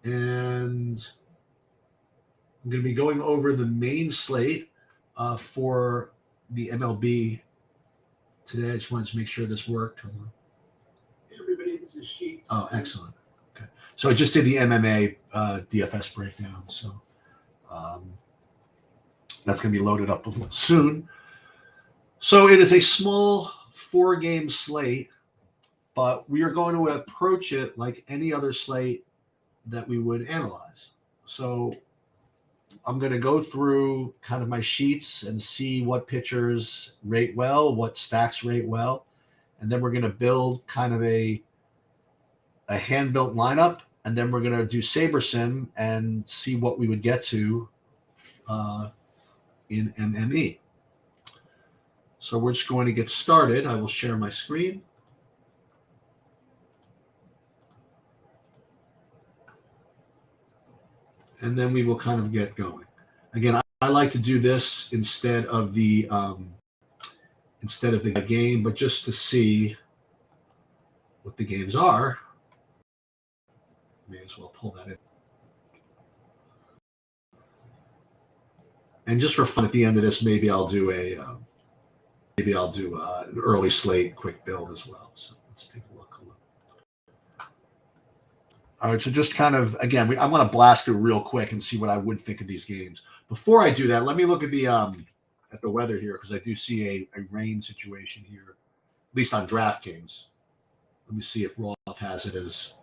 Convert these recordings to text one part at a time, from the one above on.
And I'm going to be going over the main slate for the MLB today. I just wanted to make sure this worked. Everybody, this is Sheets. Oh, excellent. Okay. So I just did the MMA DFS breakdown. So that's going to be loaded up soon. So it is a small 4-game slate, but we are going to approach it like any other slate that we would analyze. So I'm going to go through kind of my sheets and see what pitchers rate well, what stacks rate well, and then we're going to build kind of a hand-built lineup, and then we're going to do SaberSim and see what we would get to in MME. So we're just going to get started. I will share my screen. And then we will kind of get going. Again, I like to do this instead of the game, but just to see what the games are. May as well pull that in. And just for fun, at the end of this, maybe I'll do an early slate quick build as well. So let's take a look. All right, so just kind of, again, I'm going to blast through real quick and see what I would think of these games. Before I do that, let me look at the weather here, because I do see a rain situation here, at least on DraftKings. Let me see if Roth has it as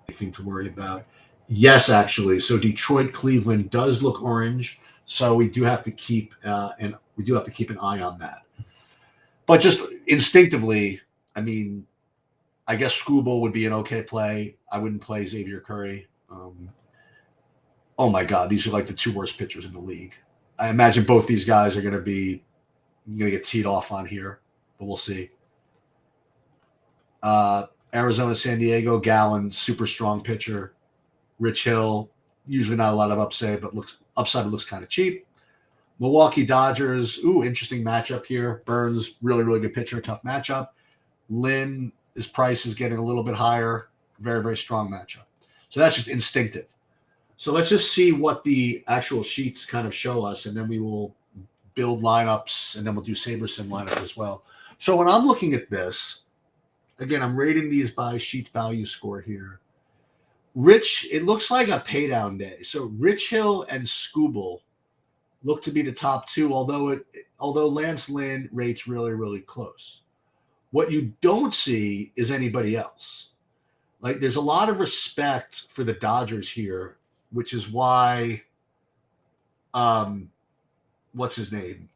anything to worry about. Yes, actually. So Detroit, Cleveland does look orange. So we do have to keep an eye on that. But just instinctively, I mean, I guess Skubal would be an okay play. I wouldn't play Xavier Curry. Oh my God, these are like the 2 worst pitchers in the league. I imagine both these guys are going to get teed off on here, but we'll see. Arizona, San Diego, Gallen, super strong pitcher. Rich Hill, usually not a lot of upside, but looks kind of cheap. Milwaukee Dodgers, interesting matchup here. Burns, really, really good pitcher, tough matchup. Lynn, his price is getting a little bit higher. Very, very strong matchup. So that's just instinctive. So let's just see what the actual sheets kind of show us, and then we will build lineups, and then we'll do SaberSim lineup as well. So when I'm looking at this, again, I'm rating these by Sheets value score here. It looks like a paydown day. So Rich Hill and Skubal look to be the top 2, although Lance Lynn rates really, really close. What you don't see is anybody else. Like, there's a lot of respect for the Dodgers here, which is why, what's his name?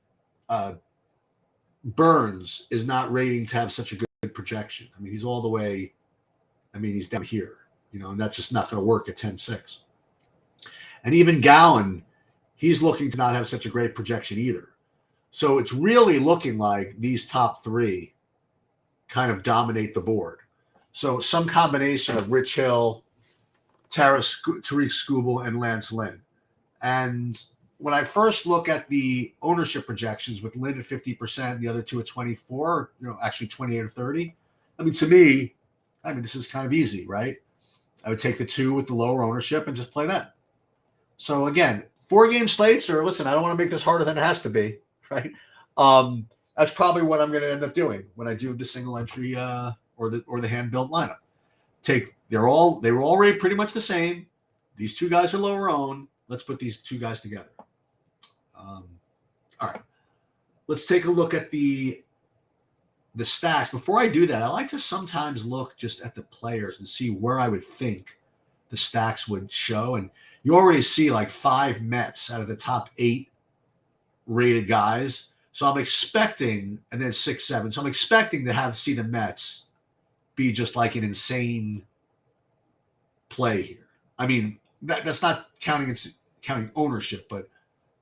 Burns is not rating to have such a good projection. I mean, he's all the way, he's down here, and that's just not going to work at 10-6. And even Gallen, he's looking to not have such a great projection either. So it's really looking like these top 3 kind of dominate the board. So some combination of Rich Hill, Tariq Skubal, and Lance Lynn. And when I first look at the ownership projections with Lynn at 50%, the other 2 at 24, actually 28 or 30. To me, this is kind of easy, right? I would take the 2 with the lower ownership and just play that. So again, 4-game slates, or listen, I don't want to make this harder than it has to be, right? That's probably what I'm going to end up doing when I do the single entry or the hand built lineup. They were all rated pretty much the same. These 2 guys are lower owned. Let's put these 2 guys together. All right. Let's take a look at the stacks. Before I do that, I like to sometimes look just at the players and see where I would think the stacks would show. And you already see like 5 Mets out of the top 8 rated guys. So I'm expecting, and then 6, 7. So I'm expecting to see the Mets be just like an insane play here. That's not counting ownership, but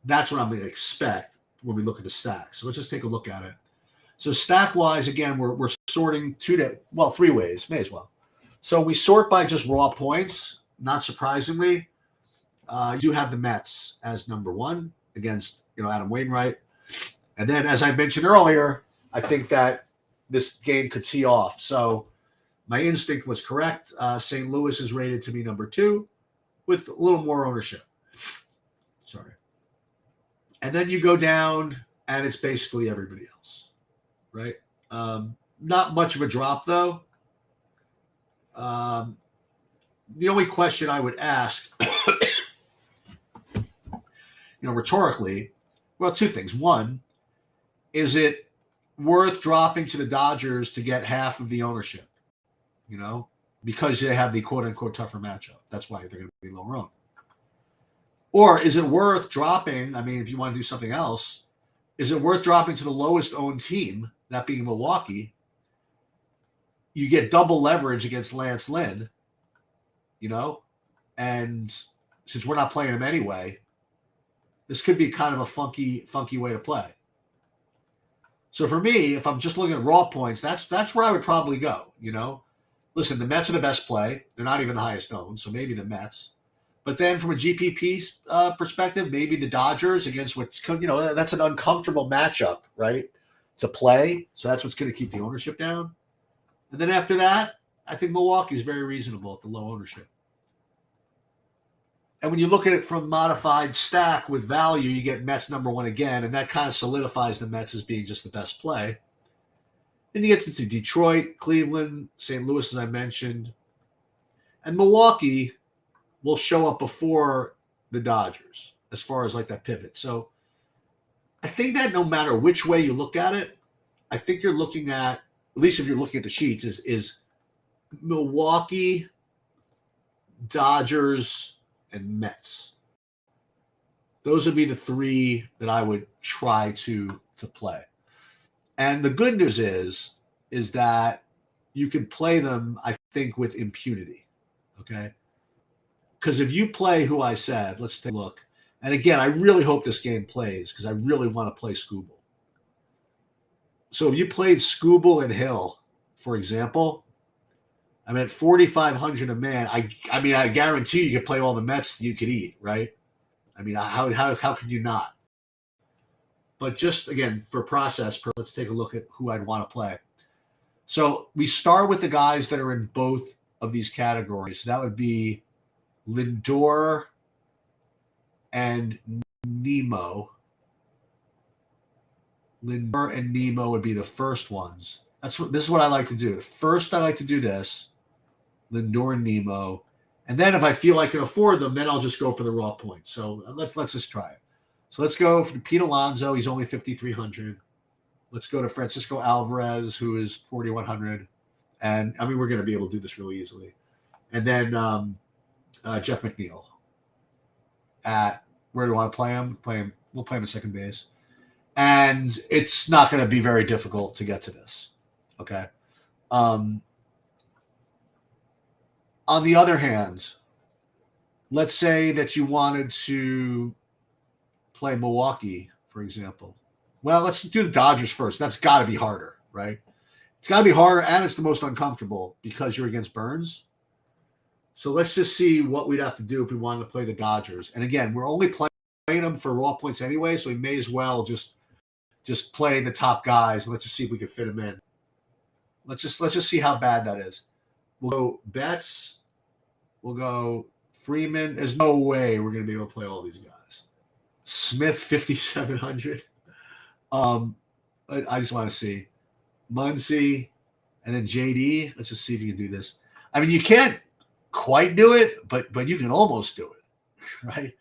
that's what I'm going to expect when we look at the stacks. So let's just take a look at it. So stack wise, again, we're sorting 3 ways, may as well. So we sort by just raw points. Not surprisingly, you do have the Mets as number 1 against Adam Wainwright. And then, as I mentioned earlier, I think that this game could tee off. So my instinct was correct. St. Louis is rated to be number 2. with a little more ownership. Sorry. And then you go down, and it's basically everybody else, right? Not much of a drop, though. The only question I would ask, rhetorically, well, two things. One, is it worth dropping to the Dodgers to get half of the ownership? Because they have the quote-unquote tougher matchup. That's why they're going to be lower owned. Or is it worth dropping, if you want to do something else, is it worth dropping to the lowest owned team, that being Milwaukee? You get double leverage against Lance Lynn, and since we're not playing him anyway, this could be kind of a funky way to play. So for me, if I'm just looking at raw points, that's where I would probably go, Listen, the Mets are the best play. They're not even the highest owned, so maybe the Mets. But then from a GPP perspective, maybe the Dodgers against that's an uncomfortable matchup, right? It's a play, so that's what's going to keep the ownership down. And then after that, I think Milwaukee is very reasonable at the low ownership. And when you look at it from modified stack with value, you get Mets number one again, and that kind of solidifies the Mets as being just the best play. And you get to Detroit, Cleveland, St. Louis, as I mentioned. And Milwaukee will show up before the Dodgers as far as like that pivot. So I think that no matter which way you look at it, I think you're looking at least if you're looking at the sheets, is Milwaukee, Dodgers, and Mets. Those would be the three that I would try to play. And the good news is that you can play them, I think, with impunity. Okay? Because if you play who I said, let's take a look. And again, I really hope this game plays because I really want to play Skubal. So if you played Skubal and Hill, for example, at 4,500 a man, I guarantee you could play all the Mets you could eat, right? How could you not? But just, again, for process, let's take a look at who I'd want to play. So we start with the guys that are in both of these categories. So that would be Lindor and Nemo. Lindor and Nemo would be the first ones. This is what I like to do. First, I like to do this, Lindor and Nemo. And then if I feel I can afford them, then I'll just go for the raw points. So let's just try it. So let's go for Pete Alonso. He's only 5,300. Let's go to Francisco Alvarez, who is 4,100. And, we're going to be able to do this really easily. And then Jeff McNeil. Where do I want to play him? We'll play him at second base. And it's not going to be very difficult to get to this. Okay. On the other hand, let's say that you wanted to play Milwaukee, for example. Well, let's do the Dodgers first. That's got to be harder, right? It's got to be harder, and it's the most uncomfortable because you're against Burns. So let's just see what we'd have to do if we wanted to play the Dodgers. And again, we're only playing them for raw points anyway, so we may as well just play the top guys and let's just see if we can fit them in. Let's just see how bad that is. We'll go Betts. We'll go Freeman. There's no way we're going to be able to play all these guys. Smith, 5,700. I just want to see Muncy and then JD. Let's just see if you can do this. You can't quite do it, but you can almost do it, right?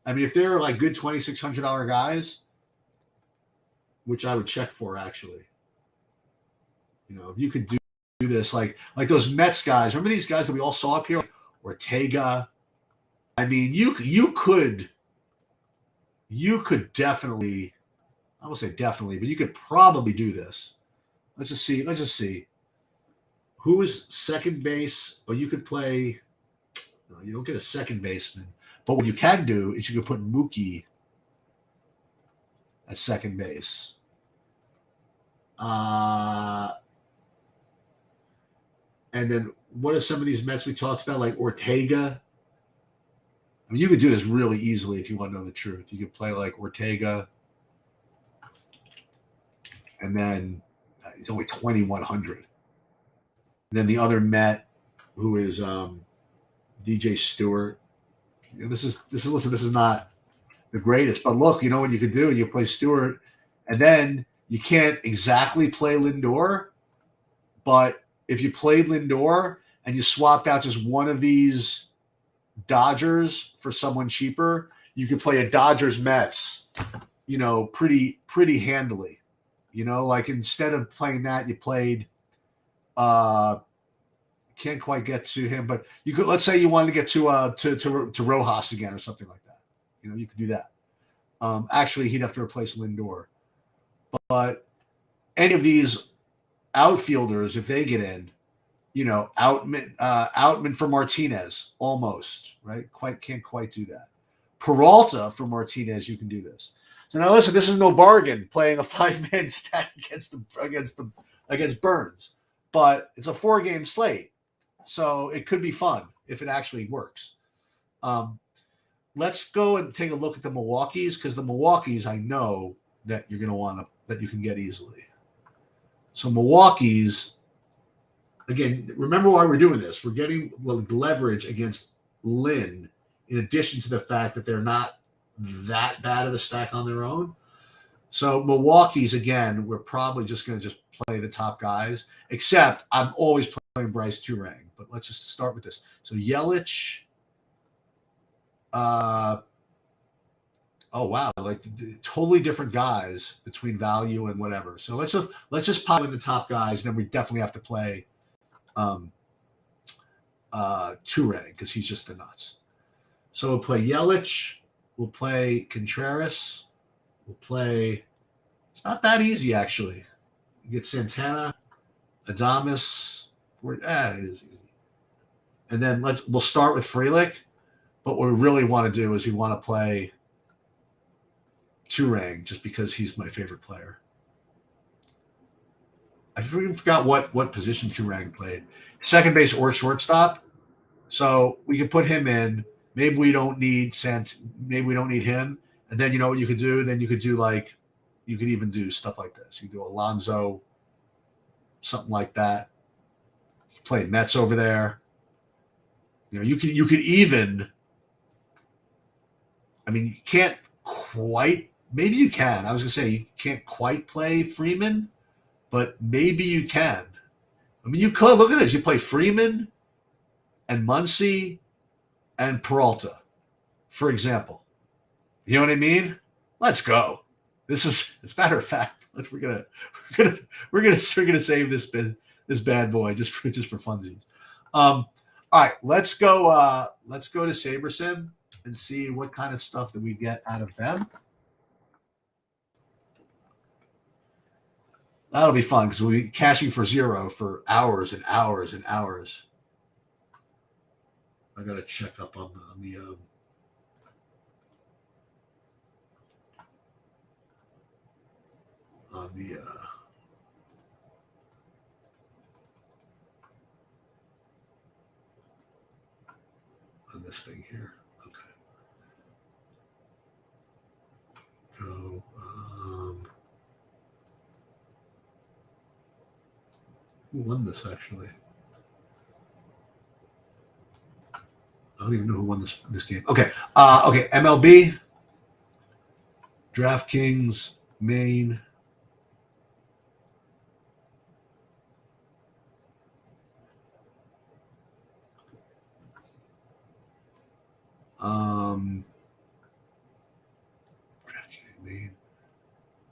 If they're like good $2,600 guys, which I would check for actually. If you could do this, like those Mets guys. Remember these guys that we all saw up here, like Ortega. You could definitely. I won't say definitely, but you could probably do this. Let's just see. Who is second base? Or you could play. No, you don't get a second baseman. But what you can do is you can put Mookie at second base. And then what are some of these Mets we talked about, like Ortega? You could do this really easily if you want to know the truth. You could play like Ortega. And then he's only 2,100. And then the other Met, who is DJ Stewart. This is not the greatest, but look, you know what you could do? You play Stewart, and then you can't exactly play Lindor, but if you played Lindor and you swapped out just one of these Dodgers for someone cheaper, you could play a Dodgers Mets, pretty handily. Like instead of playing that, you played can't quite get to him, but you could, let's say you wanted to get to Rojas again or something like that. You could do that. Actually, he'd have to replace Lindor, but any of these outfielders, if they get in, Outman for Martinez, almost, right? Can't quite do that. Peralta for Martinez, you can do this. So now listen, this is no bargain playing a 5-man stack against Burns, but it's a 4-game slate, so it could be fun if it actually works. Let's go and take a look at the Milwaukee's, because the Milwaukee's I know that you're going to want that you can get easily. So Milwaukee's, again, remember why we're doing this. We're getting leverage against Lynn, in addition to the fact that they're not that bad of a stack on their own. So Milwaukee's, again, we're probably just going to just play the top guys, except I'm always playing Bryce Turang. But let's just start with this. So Yelich. Oh, wow. Like totally different guys between value and whatever. So let's just pop in the top guys. Then we definitely have to play Turang, because he's just the nuts. So we'll play Yelich. We'll play Contreras. We'll play. It's not that easy, actually. You get Santana, Adames. It is easy. And then we'll start with Frelick. But what we really want to do is we want to play Turang, just because he's my favorite player. I forgot what position Turang played. Second base or shortstop. So we could put him in. Maybe we don't need Maybe we don't need him. And then you know what you could do? Then you could do you could even do stuff like this. You do Alonso, something like that. You play Mets over there. You could even. I mean, you can't quite. Maybe you can. I was going to say you can't quite play Freeman, but maybe you can. I mean, you could. Look at this. You play Freeman and Muncy and Peralta, for example. You know what I mean? Let's go. As a matter of fact, we're gonna save this bad boy just for funsies. All right, let's go to SaberSim and see what kind of stuff that we get out of them. That'll be fun, because we'll be cashing for zero for hours and hours and hours. I got to check up on this thing here. Okay. Go. Who won this, actually? I don't even know who won this game. Okay. Okay. MLB, DraftKings, Maine.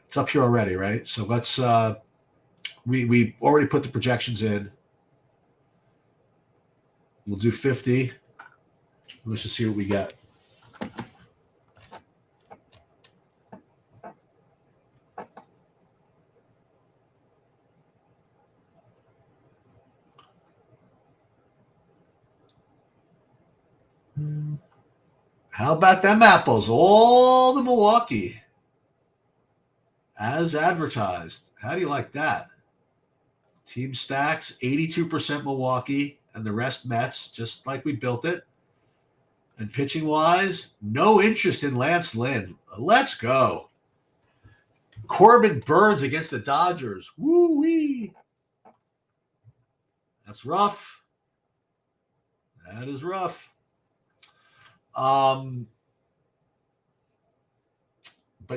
It's up here already, right? So let's we already put the projections in. We'll do 50. Let's just see what we get. How about them apples? All the Milwaukee, as advertised. How do you like that? Team stacks, 82% Milwaukee, and the rest Mets, just like we built it. And pitching-wise, no interest in Lance Lynn. Let's go. Corbin Burns against the Dodgers. Woo-wee. That's rough. That is rough. But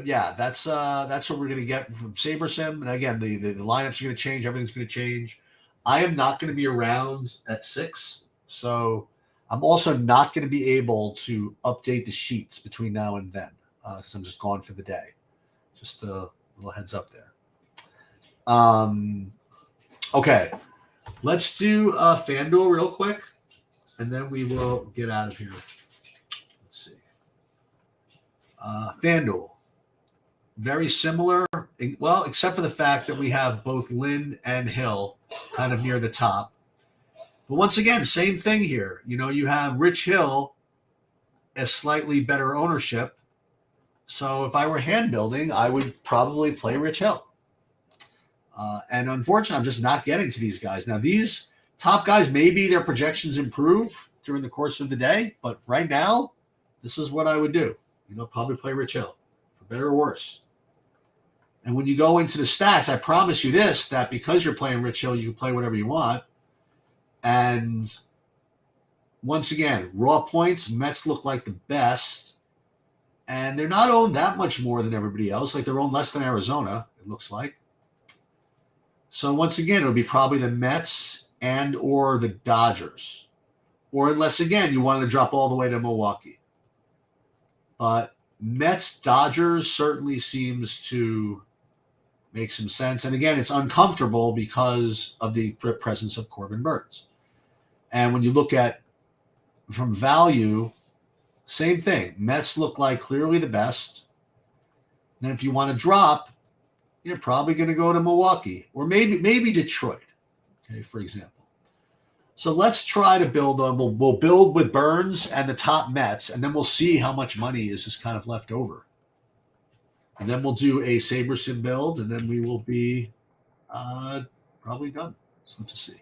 yeah, that's what we're going to get from SaberSim. And again, the lineups are going to change. Everything's going to change. I am not going to be around at 6, so I'm also not going to be able to update the sheets between now and then because I'm just gone for the day. Just a little heads up there. Okay, let's do FanDuel real quick, and then we will get out of here. Let's see. FanDuel. Very similar, well, except for the fact that we have both Lynn and Hill kind of near the top. But once again, same thing here. You have Rich Hill as slightly better ownership. So if I were hand building, I would probably play Rich Hill. And unfortunately, I'm just not getting to these guys. Now, these top guys, maybe their projections improve during the course of the day. But right now, this is what I would do. Probably play Rich Hill, for better or worse. And when you go into the stats, I promise you this, that because you're playing Rich Hill, you can play whatever you want. And once again, raw points, Mets look like the best. And they're not owned that much more than everybody else. Like they're owned less than Arizona, it looks like. So once again, it'll be probably the Mets and or the Dodgers. Or unless, again, you wanted to drop all the way to Milwaukee. But Mets, Dodgers certainly seems to make some sense. And again, it's uncomfortable because of the presence of Corbin Burns. And when you look at from value, same thing. Mets look like clearly the best. And if you want to drop, you're probably going to go to Milwaukee or maybe Detroit, okay, for example. So let's try to build on. We'll build with Burns and the top Mets, and then we'll see how much money is just kind of left over. And then we'll do a SaberSim build, and then we will be probably done. So let's see.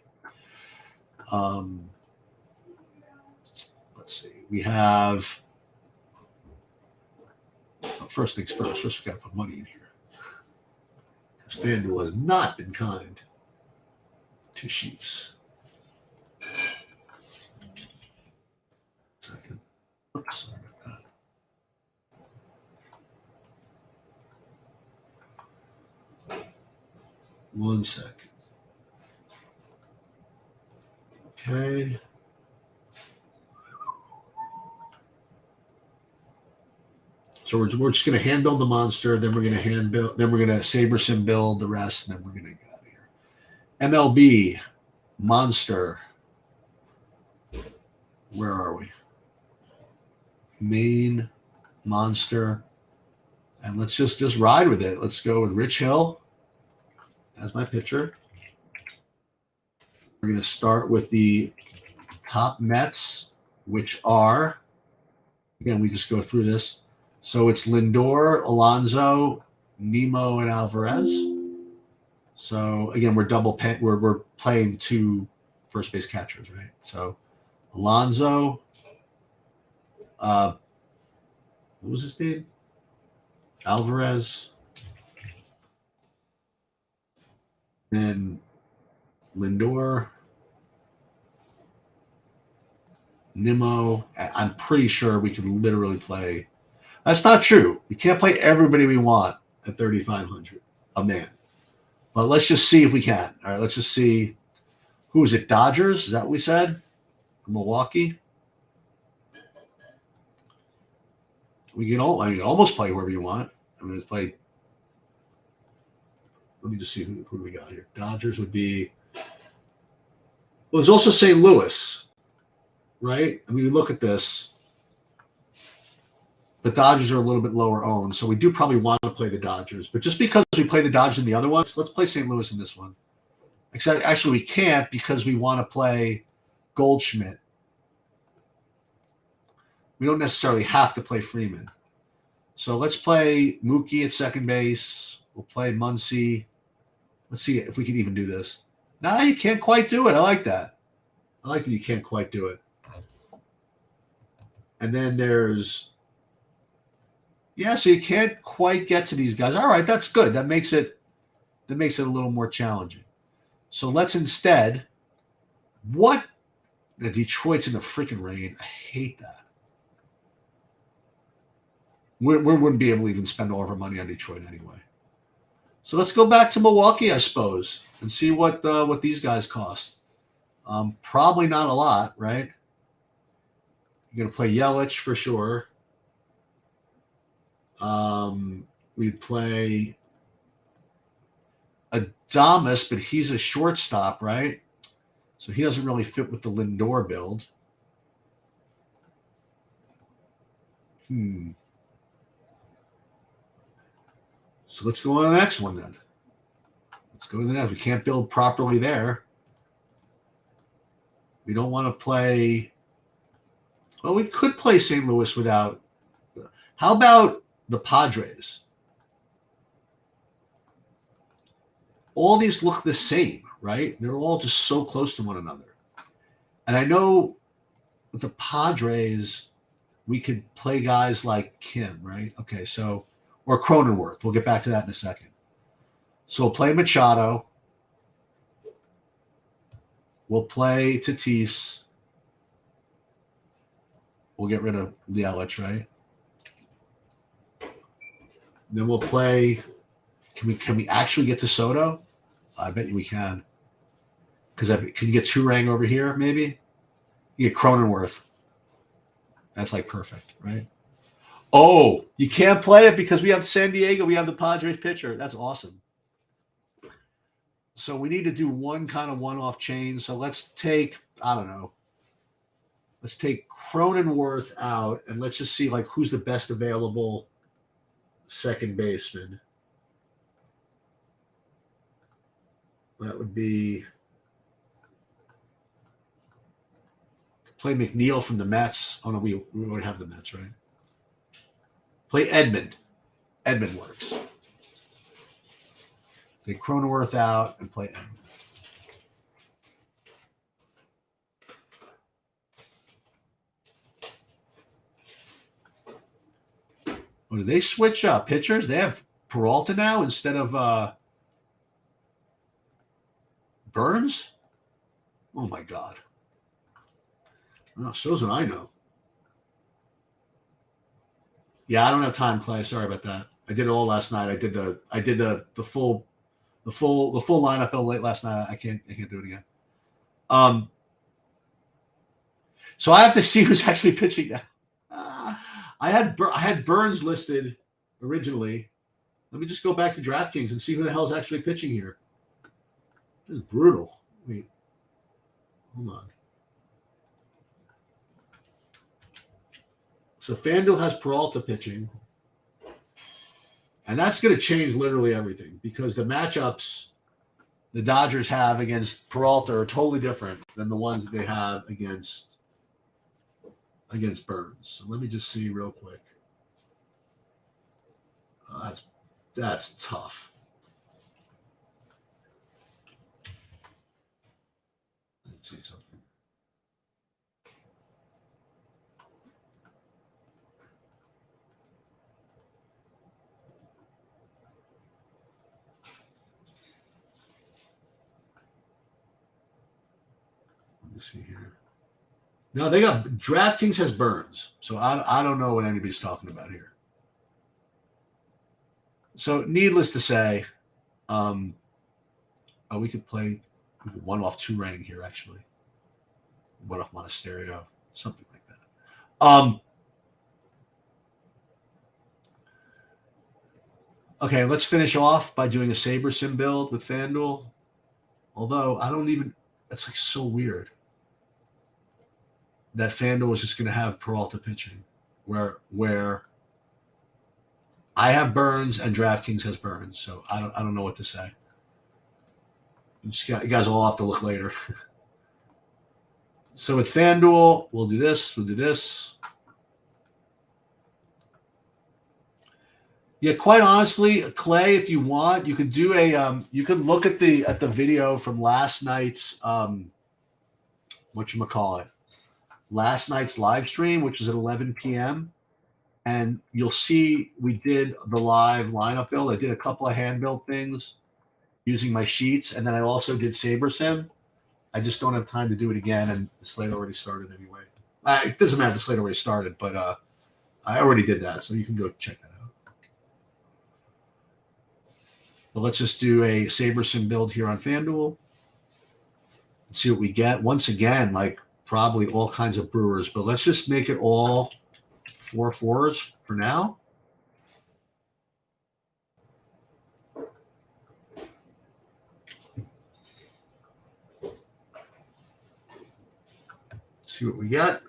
Let's see. We have first things first. First, we got to put money in here because FanDuel has not been kind to sheets. Second. Oops, sorry about that. 1 sec. Okay. So we're just going to hand build the monster, then we're going to then we're going to SaberSim build the rest, and then we're going to get out of here. MLB monster. Where are we? Main monster, and let's just ride with it. Let's go with Rich Hill as my pitcher. We're going to start with the top Mets, which are, again, we just go through this. So it's Lindor, Alonso, Nemo, and Alvarez. So again, we're playing 2 first base catchers, right? So Alonso, what was his name? Alvarez, then Lindor, Nemo. I'm pretty sure we can literally play. That's not true. We can't play everybody we want at 3,500 a man. But let's just see if we can. All right, let's just see. Who is it? Dodgers? Is that what we said? Milwaukee? We can almost play whoever you want. I'm going to play. Let me just see who do we got here. Dodgers would be. Well, there's also St. Louis, right? I mean, we look at this. The Dodgers are a little bit lower owned, so we do probably want to play the Dodgers. But just because we play the Dodgers in the other ones, let's play St. Louis in this one. Except, actually, we can't because we want to play Goldschmidt. We don't necessarily have to play Freeman. So let's play Mookie at second base. We'll play Muncy. Let's see if we can even do this. No, you can't quite do it. I like that. I like that you can't quite do it. And then there's... Yeah, so you can't quite get to these guys. All right, that's good. That makes it a little more challenging. So let's instead, what? The Detroit's in the freaking rain. I hate that. we wouldn't be able to even spend all of our money on Detroit anyway. So let's go back to Milwaukee, I suppose, and see what these guys cost. Probably not a lot, right? You're gonna play Yelich for sure. We'd play Adames, but he's a shortstop, right? So he doesn't really fit with the Lindor build. So let's go on to the next one then. Let's go to the next. We can't build properly there. We don't want to play. Well, we could play St. Louis without. How about the Padres? All these look the same, right? They're all just so close to one another. And I know with the Padres, we could play guys like Kim, right? Okay, so, or Cronenworth. We'll get back to that in a second. So we'll play Machado. We'll play Tatis. We'll get rid of Yelich, right? Then we'll play. Can we actually get to Soto? I bet you we can. Because can you get Turang over here? Maybe you get Cronenworth. That's like perfect, right? Oh, you can't play it because we have San Diego. We have the Padres pitcher. That's awesome. So we need to do one kind of one-off change. So let's take, I don't know. Let's take Cronenworth out and let's just see like who's the best available second baseman. That would be play McNeil from the Mets. Oh no, we already have the Mets, right? Play Edmund. Edmund works. Take Cronenworth out and play Edmund. Oh, did they switch pitchers? They have Peralta now instead of Burns? Oh my God. Oh, shows what I know. Yeah, I don't have time, Clay. Sorry about that. I did it all last night. I did the full lineup bill late last night. I can't do it again. So I have to see who's actually pitching now. I had Burns listed originally. Let me just go back to DraftKings and see who the hell is actually pitching here. This is brutal. Wait, hold on. So FanDuel has Peralta pitching. And that's going to change literally everything because the matchups the Dodgers have against Peralta are totally different than the ones that they have against Burns. So let me just see real quick. That's tough. Let's see something. Let me see here. No, they got DraftKings has Burns, so I don't know what anybody's talking about here. So, needless to say, we could play one off Turang here actually, one off Monasterio, something like that. Okay, let's finish off by doing a Saber Sim build with FanDuel. Although that's like so weird that FanDuel is just going to have Peralta pitching, where I have Burns and DraftKings has Burns, so I don't know what to say. You guys will all have to look later. So with FanDuel, we'll do this. We'll do this. Yeah, quite honestly, Clay, if you want, you could do you could look at the video from last night's last night's live stream, which is at 11 p.m. And you'll see we did the live lineup build. I did a couple of hand built things using my sheets, and then I also did Saber Sim. I just don't have time to do it again, and the slate already started anyway. It doesn't matter. The slate already started, but I already did that, so you can go check that out. But let's just do a SaberSim build here on FanDuel. Let's see what we get. Once again, like probably all kinds of Brewers, but let's just make it all 4-4s for now. See what we get.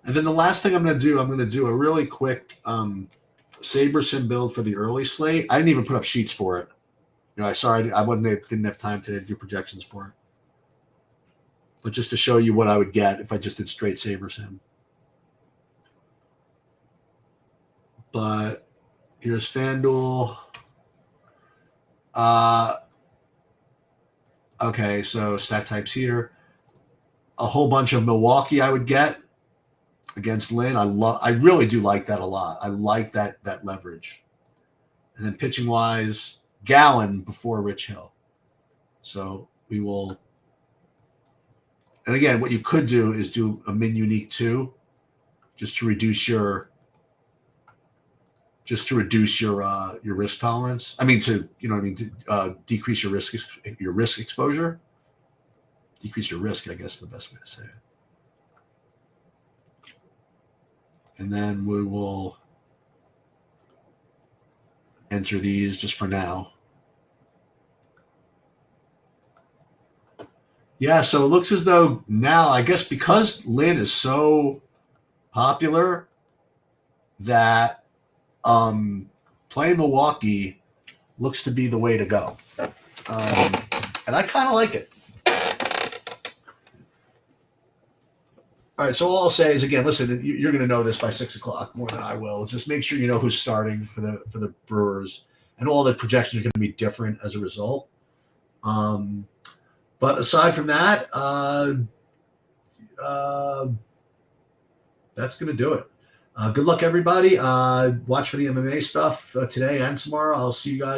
And then the last thing I'm going to do a really quick SaberSim build for the early slate. I didn't even put up sheets for it. You know, didn't have time today to do projections for it. But just to show you what I would get if I just did straight SaberSim. But here's FanDuel. Okay, so stack types here. A whole bunch of Milwaukee I would get against Lynn. I really do like that a lot. I like that leverage. And then pitching wise, Gallen before Rich Hill. So we will. And again, what you could do is do a min unique 2, just to reduce your risk tolerance. I mean, to decrease your risk exposure. Decrease your risk, I guess, is the best way to say it. And then we will enter these just for now. Yeah, so it looks as though now, I guess because Lynn is so popular that playing Milwaukee looks to be the way to go. And I kind of like it. All right, so all I'll say is, again, listen, you're going to know this by 6 o'clock more than I will. Just make sure you know who's starting for the Brewers, and all the projections are going to be different as a result. But aside from that, that's going to do it. Good luck, everybody. Watch for the MMA stuff today and tomorrow. I'll see you guys.